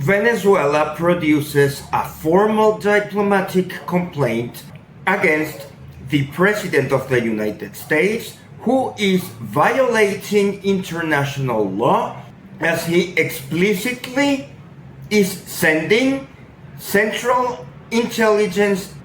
Venezuela produces a formal diplomatic complaint against the President of the United States, who is violating international law as he explicitly is sending Central Intelligence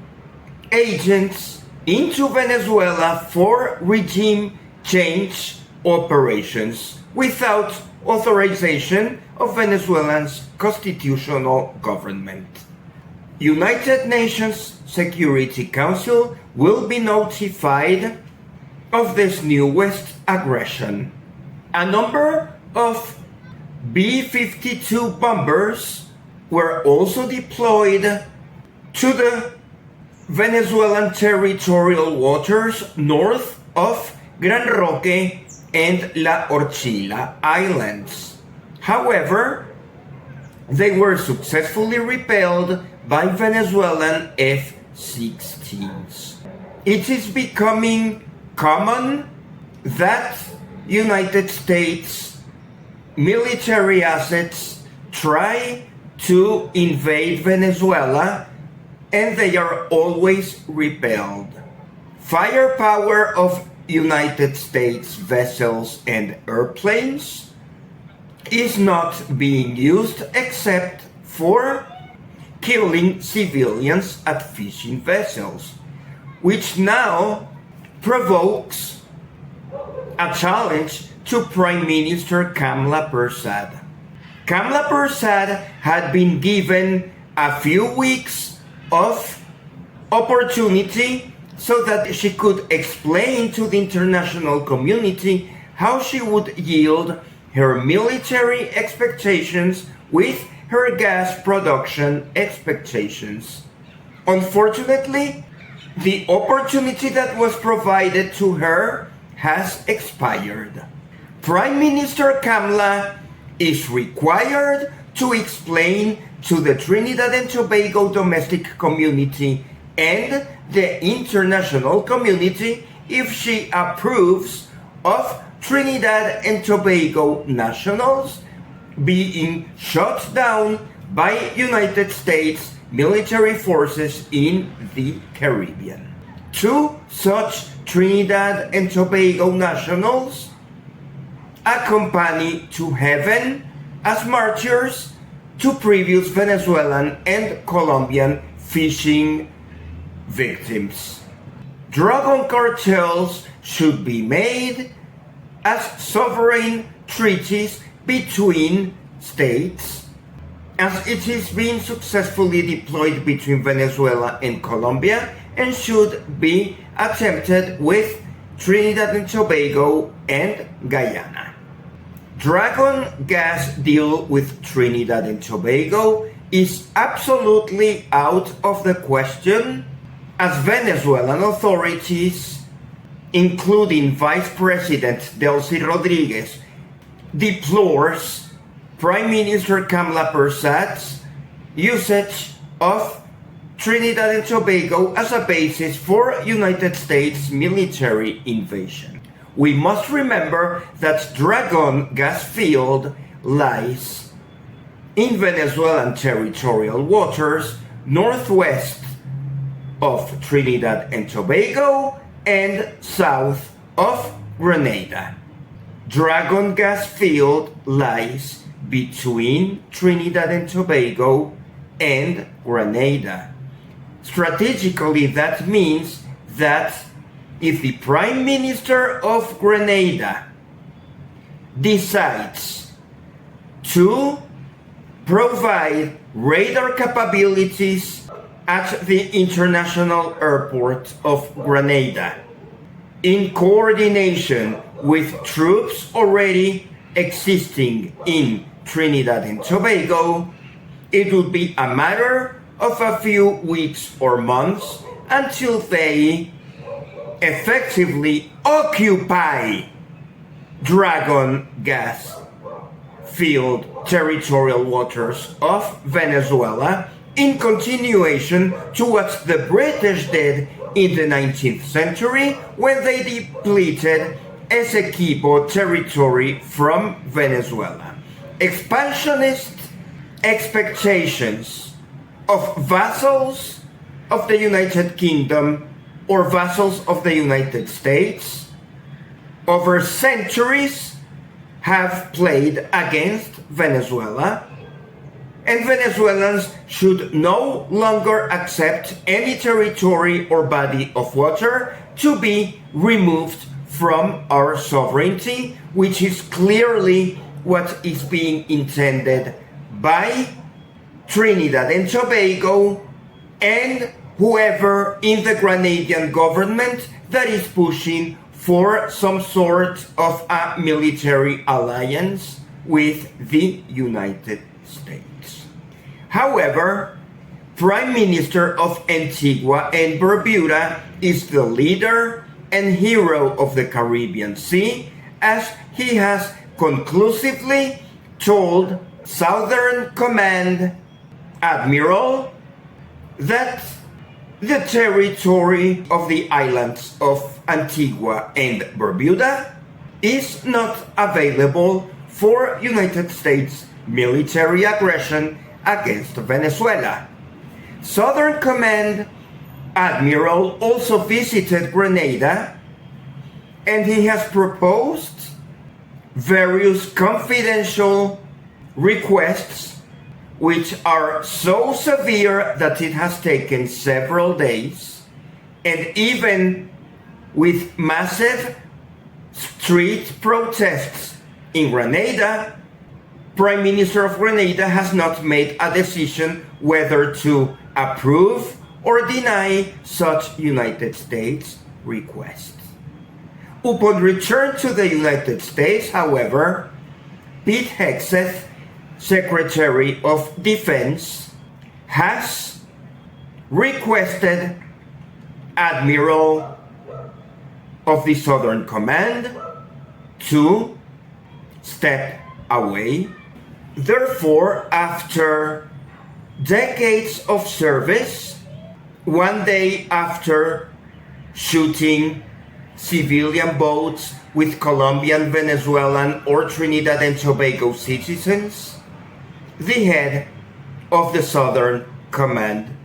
agents into Venezuela for regime change operations without authorization of Venezuela's constitutional government. United Nations Security Council will be notified of this newest aggression. A number of B-52 bombers were also deployed to the Venezuelan territorial waters north of Gran Roque and La Orchila Islands. However, they were successfully repelled by Venezuelan F16s. It is becoming common that United States military assets try to invade Venezuela, and they are always repelled. Firepower of United States vessels and airplanes is not being used except for killing civilians at fishing vessels, which now provokes a challenge to Prime Minister Kamla Persad. Kamla Persad had been given a few weeks of opportunity so that she could explain to the international community how she would yield her military expectations with her gas production expectations. Unfortunately, the opportunity that was provided to her has expired. Prime Minister Kamla is required to explain to the Trinidad and Tobago domestic community and the international community if she approves of Trinidad and Tobago nationals being shot down by United States military forces in the Caribbean. Two such Trinidad and Tobago nationals accompany to heaven as martyrs to previous Venezuelan and Colombian fishing victims. Drug cartels should be made as sovereign treaties between states, as it is being successfully deployed between Venezuela and Colombia, and should be attempted with Trinidad and Tobago and Guyana. Dragon gas deal with Trinidad and Tobago is absolutely out of the question, as Venezuelan authorities, including Vice President Delcy Rodriguez, deplores Prime Minister Kamla Persad's usage of Trinidad and Tobago as a basis for United States military invasion. We must remember that Dragon gas field lies in Venezuelan territorial waters northwest of Trinidad and Tobago and south of Grenada. Dragon gas field lies between Trinidad and Tobago and Grenada. Strategically, that means that if the Prime Minister of Grenada decides to provide radar capabilities at the international airport of Grenada, in coordination with troops already existing in Trinidad and Tobago, it would be a matter of a few weeks or months until they effectively occupy Dragon gas field territorial waters of Venezuela, in continuation to what the British did in the 19th century when they depleted Essequibo territory from Venezuela. Expansionist expectations of vassals of the United Kingdom or vassals of the United States over centuries have played against Venezuela, and Venezuelans should no longer accept any territory or body of water to be removed from our sovereignty, which is clearly what is being intended by Trinidad and Tobago and whoever in the Grenadian government that is pushing for some sort of a military alliance with the United States. However, Prime Minister of Antigua and Barbuda is the leader and hero of the Caribbean Sea, as he has conclusively told Southern Command Admiral that the territory of the islands of Antigua and Barbuda is not available for United States military aggression against Venezuela. Southern Command Admiral also visited Grenada, and he has proposed various confidential requests which are so severe that it has taken several days, and even with massive street protests in Grenada, Prime Minister of Grenada has not made a decision whether to approve or deny such United States requests. Upon return to the United States, however, Pete Hegseth, Secretary of Defense, has requested Admiral of the Southern Command to step away. Therefore, after decades of service, one day after shooting civilian boats with Colombian, Venezuelan, or Trinidad and Tobago citizens, the head of the Southern Command,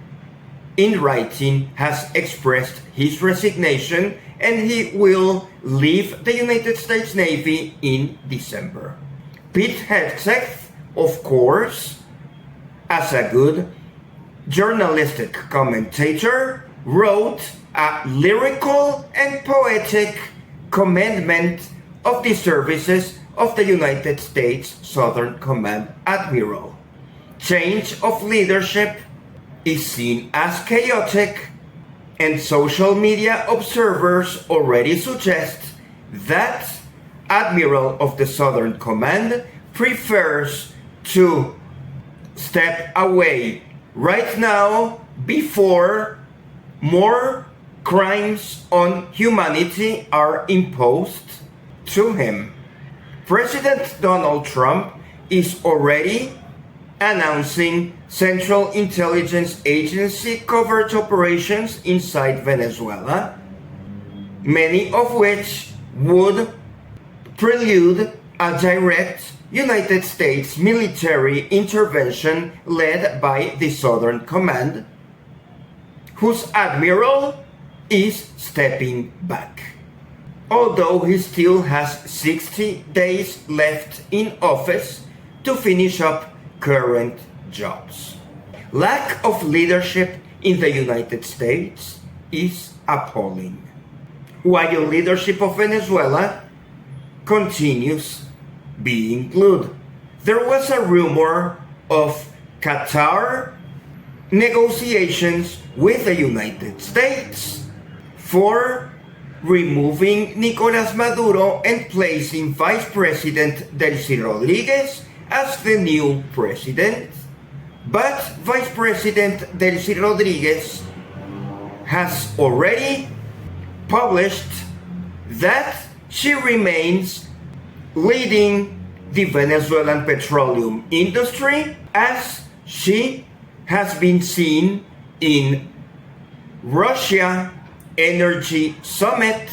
in writing, has expressed his resignation, and he will leave the United States Navy in December. Pete Hegseth, of course, as a good journalistic commentator, wrote a lyrical and poetic commendment of the services of the United States Southern Command Admiral. Change of leadership is seen as chaotic, and social media observers already suggest that Admiral of the Southern Command prefers to step away right now before more crimes on humanity are imposed to him. President Donald Trump is already announcing Central Intelligence Agency covert operations inside Venezuela, many of which would prelude a direct United States military intervention led by the Southern Command, whose admiral is stepping back, although he still has 60 days left in office to finish up current jobs. Lack of leadership in the United States is appalling, while leadership of Venezuela continues being good. There was a rumor of Qatar negotiations with the United States for removing Nicolás Maduro and placing Vice President Delcy Rodriguez as the new president. But Vice President Delcy Rodriguez has already published that she remains leading the Venezuelan petroleum industry, as she has been seen in Russia Energy Summit,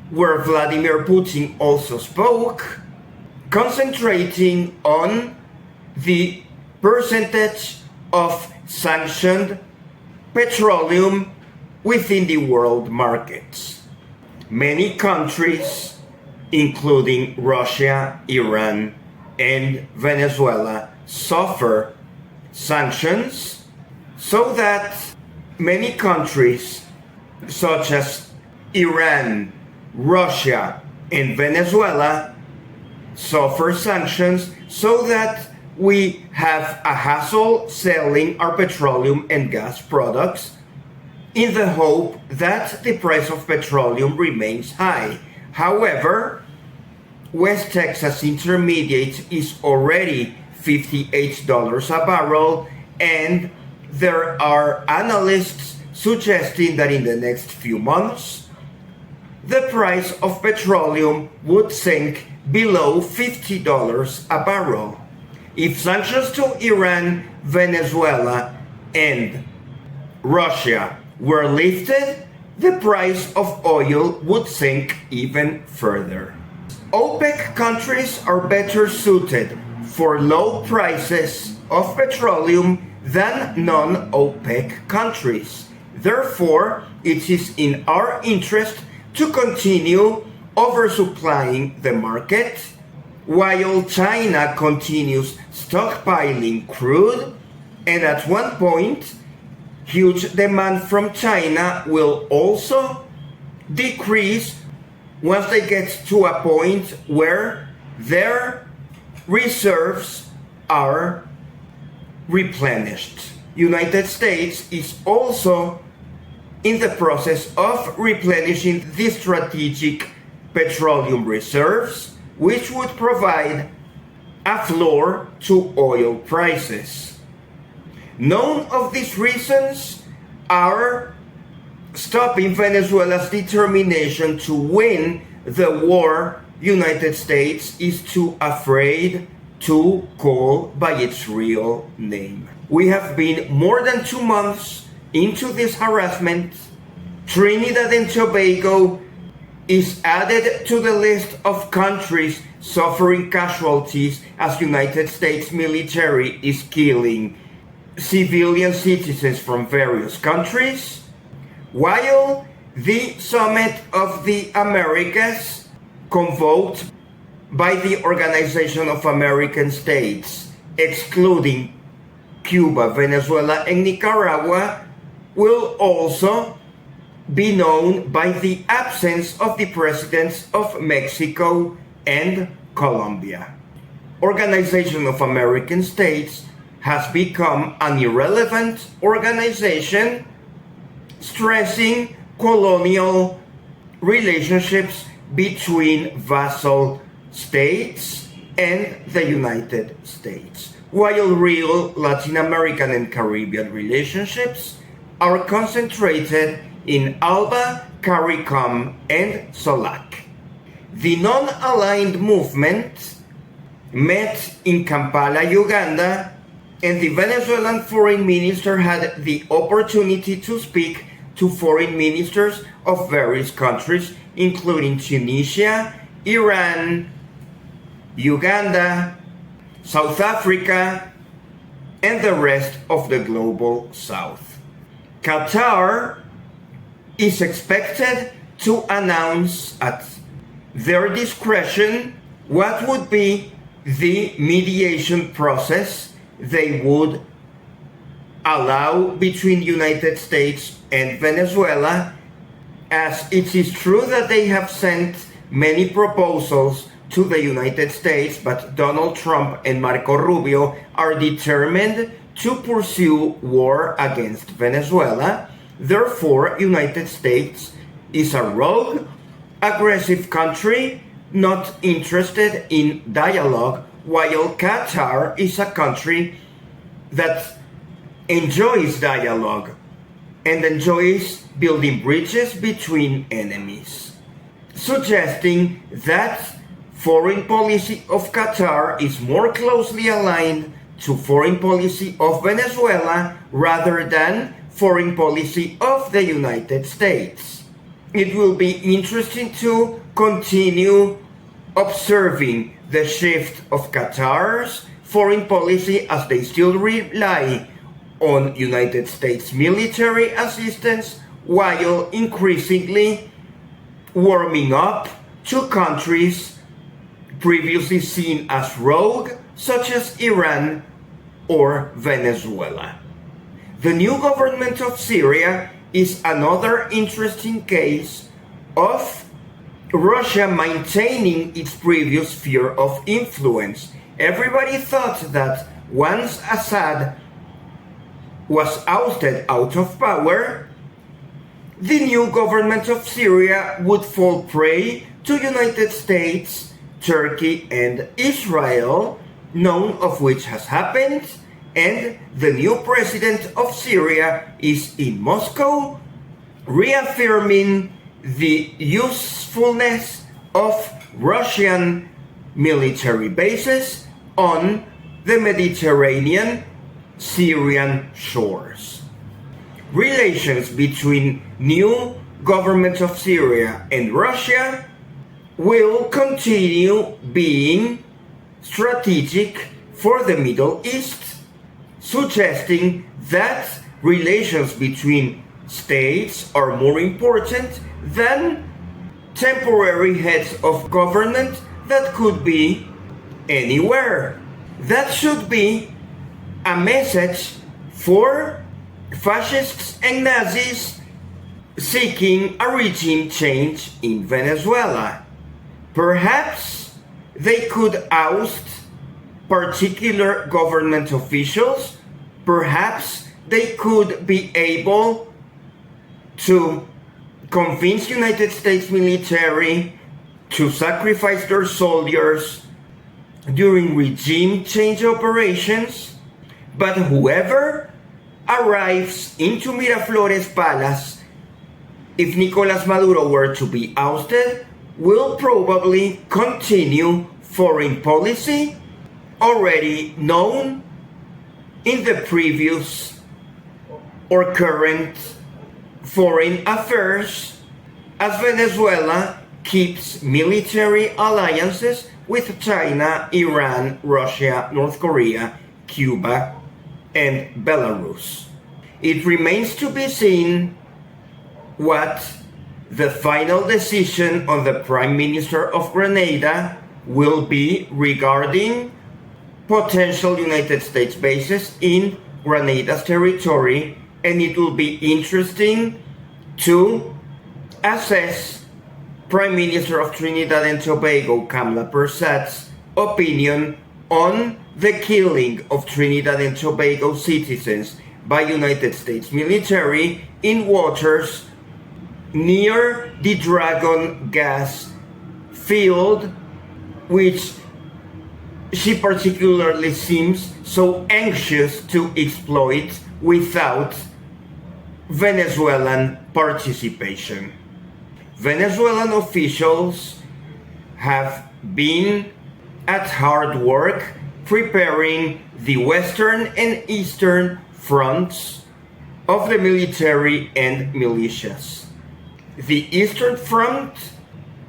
where Vladimir Putin also spoke, concentrating on the percentage of sanctioned petroleum within the world markets. Many countries, including Russia, Iran, and Venezuela, suffer sanctions, so that many countries such as Iran, Russia, and Venezuela suffer sanctions, so that we have a hassle selling our petroleum and gas products in the hope that the price of petroleum remains high. However, West Texas Intermediate is already $58 a barrel, and there are analysts suggesting that in the next few months, the price of petroleum would sink below $50 a barrel. If sanctions to Iran, Venezuela, and Russia were lifted, the price of oil would sink even further. OPEC countries are better suited for low prices of petroleum than non-OPEC countries. Therefore, it is in our interest to continue oversupplying the market, while China continues stockpiling crude, and at one point, huge demand from China will also decrease once they get to a point where their reserves are replenished. United States is also in the process of replenishing the strategic petroleum reserves, which would provide a floor to oil prices. None of these reasons are stopping Venezuela's determination to win the war United States is too afraid to call by its real name. We have been more than 2 months into this harassment. Trinidad and Tobago is added to the list of countries suffering casualties as United States military is killing civilian citizens from various countries, while the Summit of the Americas, convoked by the Organization of American States, excluding Cuba, Venezuela, and Nicaragua, will also be known by the absence of the presidents of Mexico and Colombia. Organization of American States has become an irrelevant organization, stressing colonial relationships between vassal states and the United States, while real Latin American and Caribbean relationships are concentrated in ALBA, CARICOM, and SOLAC. The non-aligned movement met in Kampala, Uganda, and the Venezuelan foreign minister had the opportunity to speak to foreign ministers of various countries, including Tunisia, Iran, Uganda, South Africa, and the rest of the global South. Qatar is expected to announce at their discretion what would be the mediation process they would allow between United States and Venezuela, as it is true that they have sent many proposals to the United States, but Donald Trump and Marco Rubio are determined to pursue war against Venezuela. Therefore, United States is a rogue, aggressive country not interested in dialogue, while Qatar is a country that enjoys dialogue and enjoys building bridges between enemies, suggesting that foreign policy of Qatar is more closely aligned to foreign policy of Venezuela rather than foreign policy of the United States. It will be interesting to continue observing the shift of Qatar's foreign policy as they still rely on United States military assistance while increasingly warming up to countries previously seen as rogue, such as Iran or Venezuela. The new government of Syria is another interesting case of Russia maintaining its previous sphere of influence. Everybody thought that once Assad was ousted out of power, the new government of Syria would fall prey to United States, Turkey, and Israel, none of which has happened, and the new president of Syria is in Moscow, reaffirming the usefulness of Russian military bases on the Mediterranean Syrian shores. Relations between new government of Syria and Russia will continue being strategic for the Middle East, suggesting that relations between states are more important than temporary heads of government that could be anywhere. That should be a message for fascists and Nazis seeking a regime change in Venezuela. Perhaps they could oust particular government officials. Perhaps they could be able to convince United States military to sacrifice their soldiers during regime change operations. But whoever arrives into Miraflores Palace, if Nicolas Maduro were to be ousted, will probably continue foreign policy already known in the previous or current foreign affairs, as Venezuela keeps military alliances with China, Iran, Russia, North Korea, Cuba, and Belarus. It remains to be seen what the final decision on the Prime Minister of Grenada will be regarding potential United States bases in Grenada's territory, and it will be interesting to assess Prime Minister of Trinidad and Tobago, Kamla Persaud's opinion on the killing of Trinidad and Tobago citizens by United States military in waters near the Dragon gas field, which she particularly seems so anxious to exploit without Venezuelan participation. Venezuelan officials have been at hard work preparing the western and eastern fronts of the military and militias. The eastern front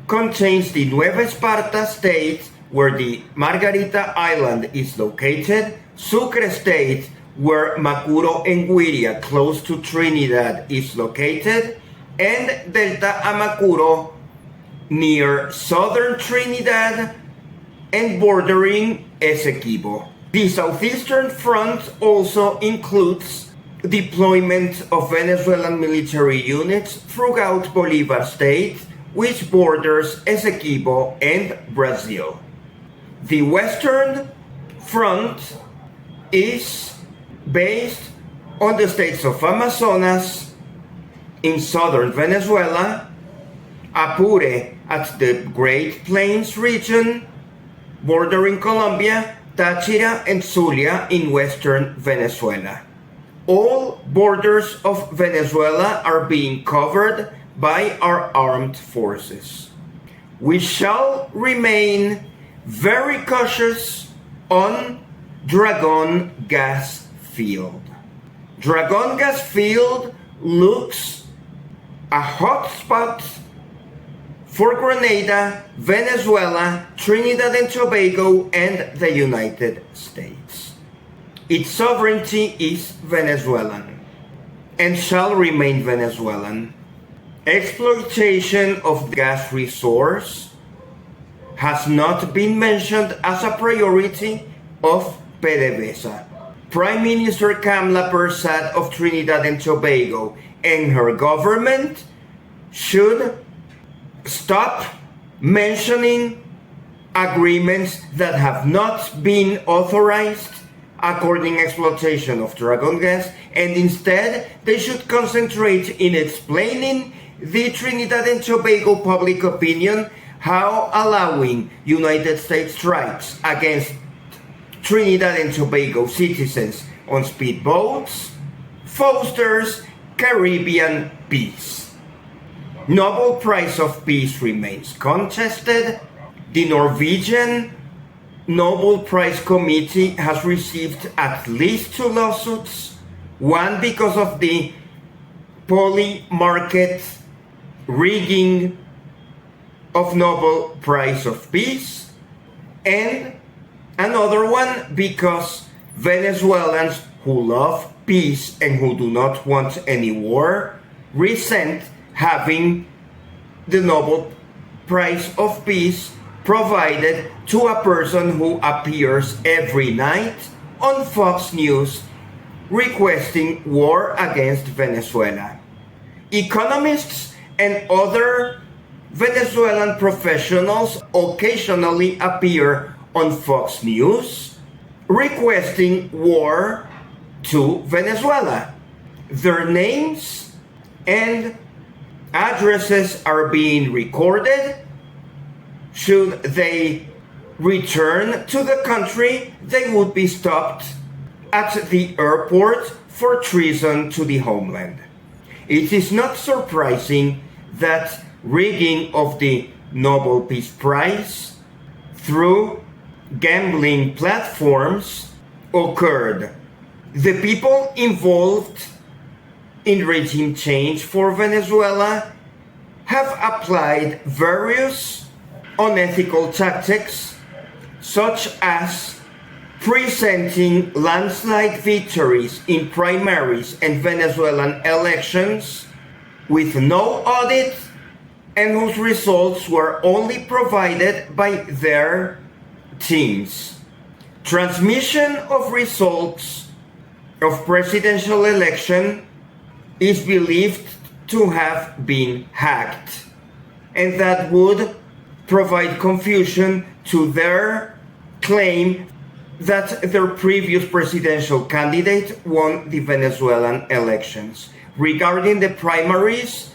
contains the Nueva Esparta state, where the Margarita Island is located, Sucre state, where Macuro and Guiria, close to Trinidad, is located, and Delta Amacuro, near southern Trinidad and bordering Essequibo. The southeastern front also includes deployment of Venezuelan military units throughout Bolivar state, which borders Essequibo and Brazil. The western front is based on the states of Amazonas in southern Venezuela, Apure at the Great Plains region, bordering Colombia, Táchira and Zulia in western Venezuela. All borders of Venezuela are being covered by our armed forces. We shall remain very cautious on Dragon gas field. Dragon gas field looks a hotspot for Grenada, Venezuela, Trinidad and Tobago, and the United States. Its sovereignty is Venezuelan and shall remain Venezuelan. Exploitation of the gas resource has not been mentioned as a priority of PDVSA. Prime Minister Kamla Persad of Trinidad and Tobago and her government should stop mentioning agreements that have not been authorized according exploitation of dragon gas, and instead they should concentrate in explaining the Trinidad and Tobago public opinion how allowing United States strikes against Trinidad and Tobago citizens on speedboats fosters Caribbean peace. Nobel Prize of Peace remains contested. The Norwegian Nobel Prize Committee has received at least 2 lawsuits, one because of the poly-market rigging of Nobel Prize of Peace, and another one because Venezuelans who love peace and who do not want any war resent having the Nobel Prize of Peace provided to a person who appears every night on Fox News requesting war against Venezuela. Economists and other Venezuelan professionals occasionally appear on Fox News requesting war to Venezuela. Their names and addresses are being recorded. Should they return to the country, they would be stopped at the airport for treason to the homeland. It is not surprising that rigging of the Nobel Peace Prize through gambling platforms occurred. The people involved in regime change for Venezuela have applied various unethical tactics, such as presenting landslide victories in primaries and Venezuelan elections with no audit and whose results were only provided by their teams. Transmission of results of presidential election is believed to have been hacked, and that would provide confusion to their claim that their previous presidential candidate won the Venezuelan elections. Regarding the primaries,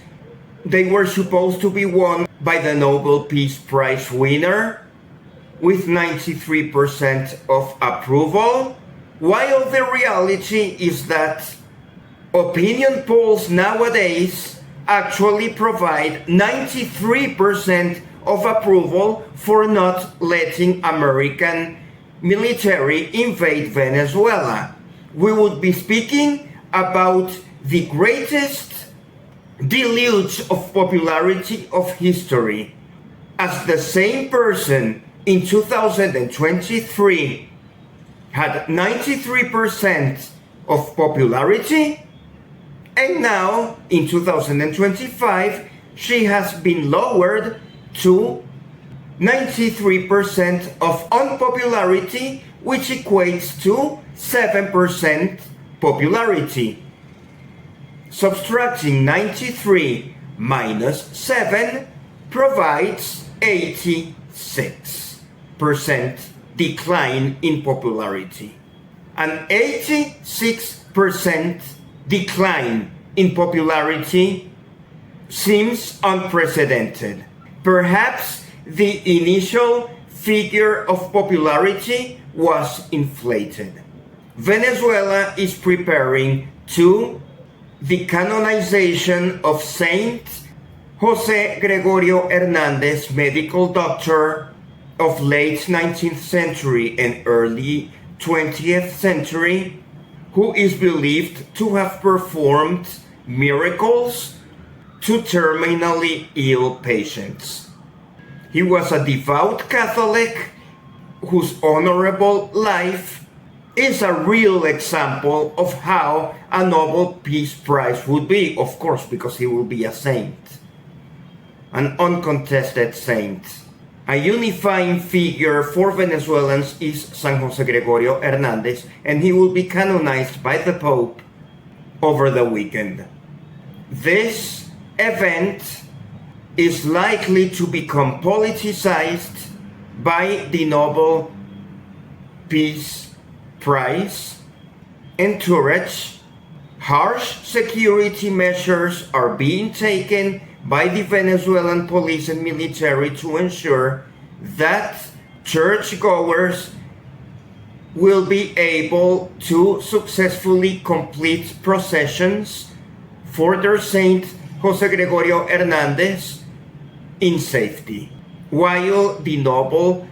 they were supposed to be won by the Nobel Peace Prize winner with 93% of approval, while the reality is that opinion polls nowadays actually provide 93% of approval for not letting American military invade Venezuela. We would be speaking about the greatest deluge of popularity of history, as the same person in 2023 had 93% of popularity, and now in 2025 she has been lowered to 93% of unpopularity, which equates to 7% popularity. Subtracting 93 minus 7 provides 86% decline in popularity. An 86% decline in popularity seems unprecedented. Perhaps the initial figure of popularity was inflated. Venezuela is preparing to the canonization of Saint Jose Gregorio Hernandez, medical doctor of late 19th century and early 20th century, who is believed to have performed miracles to terminally ill patients. He was a devout Catholic whose honorable life is a real example of how a Nobel Peace Prize would be, of course, because he will be a saint, an uncontested saint. A unifying figure for Venezuelans is San Jose Gregorio Hernandez, and he will be canonized by the Pope over the weekend. This event is likely to become politicized by the Nobel Peace Prize. Encourage harsh security measures are being taken by the Venezuelan police and military to ensure that churchgoers will be able to successfully complete processions for their Saint Jose Gregorio Hernandez in safety. While the Nobel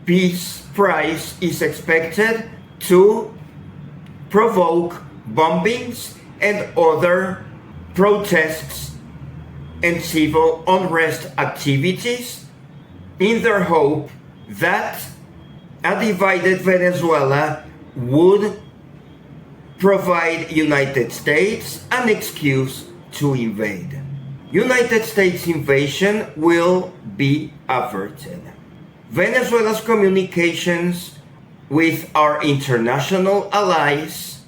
Peace Prize is expected to provoke bombings and other protests and civil unrest activities in their hope that a divided Venezuela would provide United States an excuse to invade. United States invasion will be averted. Venezuela's communications with our international allies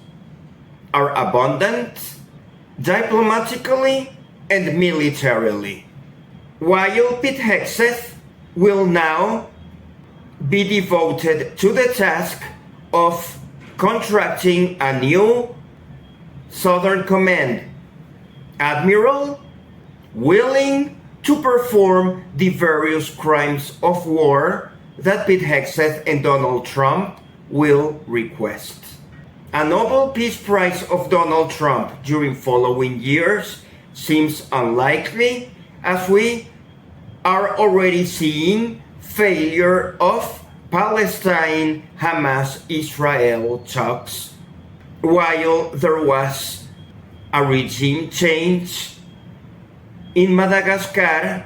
are abundant, diplomatically and militarily. While Pete Hegseth will now be devoted to the task of contracting a new Southern Command admiral willing to perform the various crimes of war that Pete Hegseth and Donald Trump will request. A Nobel Peace Prize of Donald Trump during following years seems unlikely, as we are already seeing failure of Palestine-Hamas-Israel talks, while there was a regime change in Madagascar,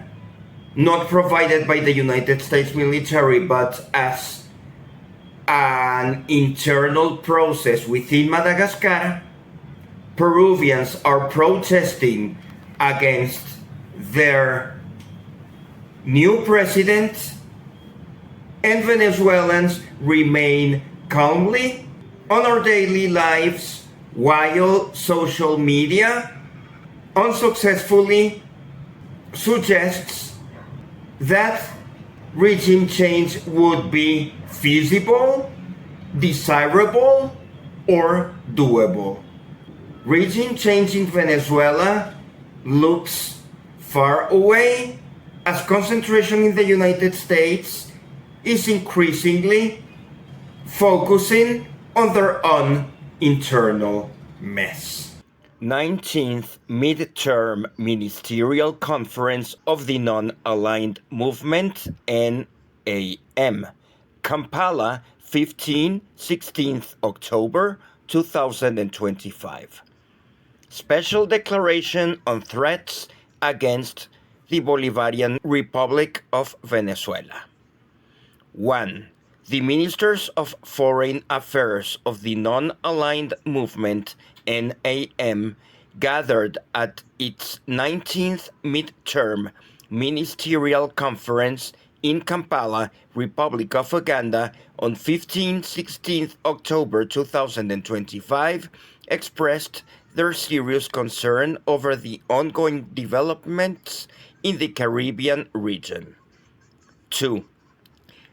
not provided by the United States military, but as an internal process within Madagascar. Peruvians are protesting against their new president, and Venezuelans remain calmly on our daily lives while social media unsuccessfully suggests that regime change would be feasible, desirable, or doable. Regime change in Venezuela looks far away as concentration in the United States is increasingly focusing on their own internal mess. 19th Midterm Ministerial Conference of the Non-Aligned Movement, NAM, Kampala, 15-16 October 2025. Special Declaration on Threats Against the Bolivarian Republic of Venezuela. 1. The Ministers of Foreign Affairs of the Non-Aligned Movement, NAM, gathered at its 19th Midterm Ministerial Conference in Kampala, Republic of Uganda, on 15-16 October 2025, expressed their serious concern over the ongoing developments in the Caribbean region. 2.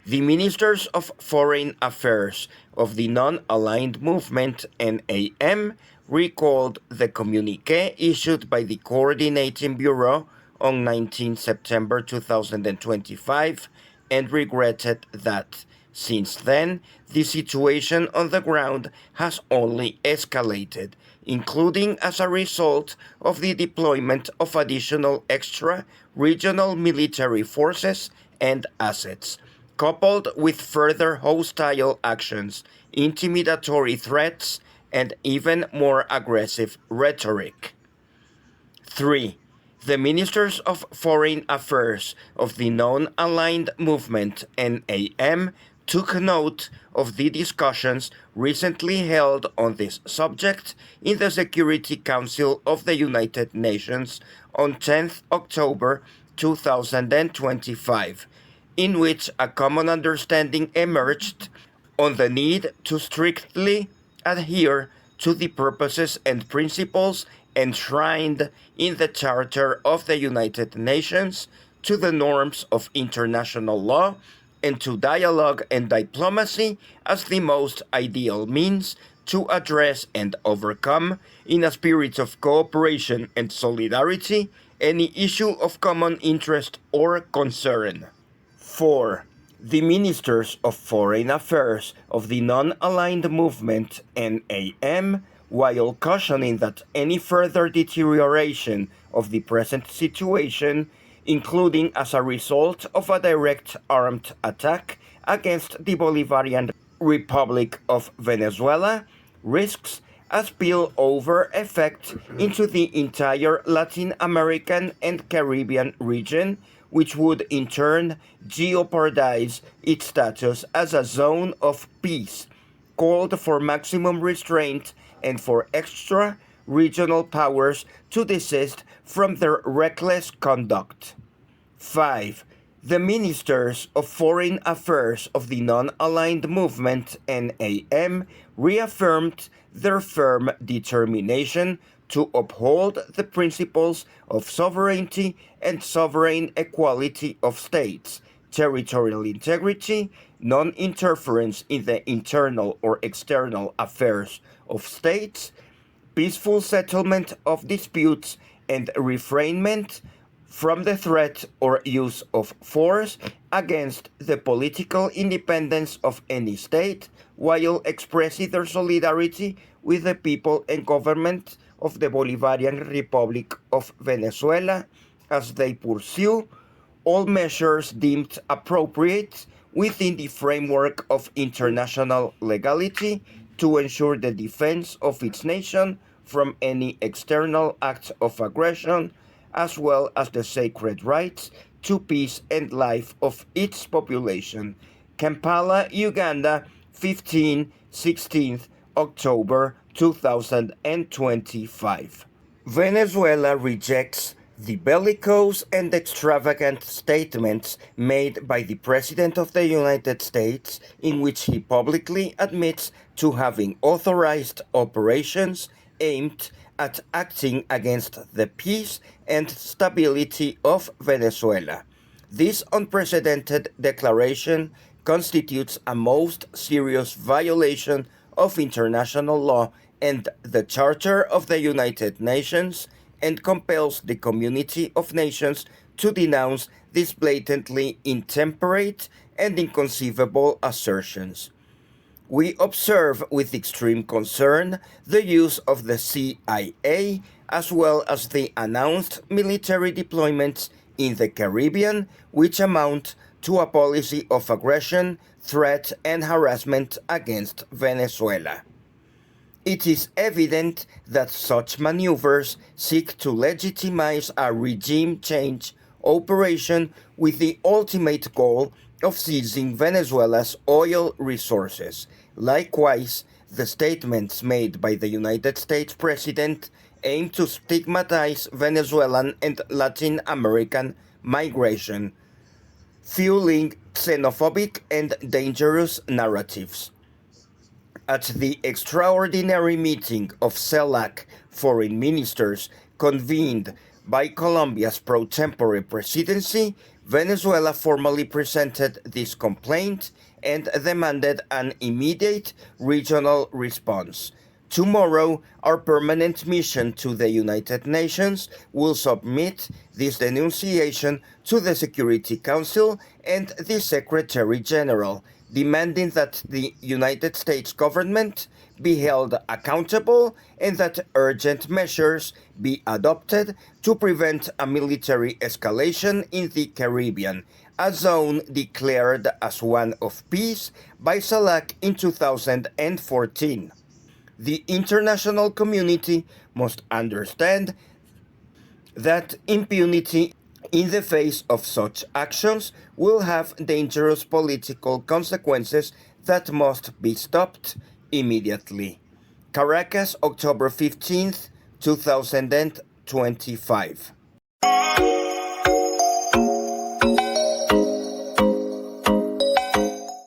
The Ministers of Foreign Affairs of the Non-Aligned Movement, NAM, recalled the communiqué issued by the Coordinating Bureau on 19 September 2025 and regretted that, since then, the situation on the ground has only escalated, including as a result of the deployment of additional extra-regional military forces and assets, coupled with further hostile actions, intimidatory threats, and even more aggressive rhetoric. 3. The Ministers of Foreign Affairs of the Non-Aligned Movement NAM took note of the discussions recently held on this subject in the Security Council of the United Nations on 10th October 2025, in which a common understanding emerged on the need to strictly adhere to the purposes and principles enshrined in the Charter of the United Nations, to the norms of international law, and to dialogue and diplomacy as the most ideal means to address and overcome, in a spirit of cooperation and solidarity, any issue of common interest or concern. 4. The Ministers of Foreign Affairs of the Non-Aligned Movement NAM, while cautioning that any further deterioration of the present situation, including as a result of a direct armed attack against the Bolivarian Republic of Venezuela, risks a spillover effect into the entire Latin American and Caribbean region, which would in turn jeopardize its status as a zone of peace, called for maximum restraint and for extra regional powers to desist from their reckless conduct. 5. The Ministers of Foreign Affairs of the Non-Aligned Movement NAM reaffirmed their firm determination to uphold the principles of sovereignty and sovereign equality of states, territorial integrity, non-interference in the internal or external affairs of states, peaceful settlement of disputes, and refrainment from the threat or use of force against the political independence of any state, while expressing their solidarity with the people and government of the Bolivarian Republic of Venezuela as they pursue all measures deemed appropriate within the framework of international legality to ensure the defense of its nation from any external act of aggression, as well as the sacred rights to peace and life of its population. Kampala, Uganda, 16th October 2025. Venezuela rejects the bellicose and extravagant statements made by the President of the United States, in which he publicly admits to having authorized operations aimed at acting against the peace and stability of Venezuela. This unprecedented declaration constitutes a most serious violation of international law and the Charter of the United Nations, and compels the community of nations to denounce these blatantly intemperate and inconceivable assertions. We observe with extreme concern the use of the CIA, as well as the announced military deployments in the Caribbean, which amount to a policy of aggression, threat, and harassment against Venezuela. It is evident that such maneuvers seek to legitimize a regime change operation with the ultimate goal of seizing Venezuela's oil resources. Likewise, the statements made by the United States President aim to stigmatize Venezuelan and Latin American migration, fueling xenophobic and dangerous narratives. At the extraordinary meeting of CELAC foreign ministers convened by Colombia's pro tempore presidency, Venezuela formally presented this complaint and demanded an immediate regional response. Tomorrow, our permanent mission to the United Nations will submit this denunciation to the Security Council and the Secretary General, demanding that the United States government be held accountable and that urgent measures be adopted to prevent a military escalation in the Caribbean, a zone declared as one of peace by CELAC in 2014. The international community must understand that impunity in the face of such actions will have dangerous political consequences that must be stopped immediately. Caracas, October 15th, 2025.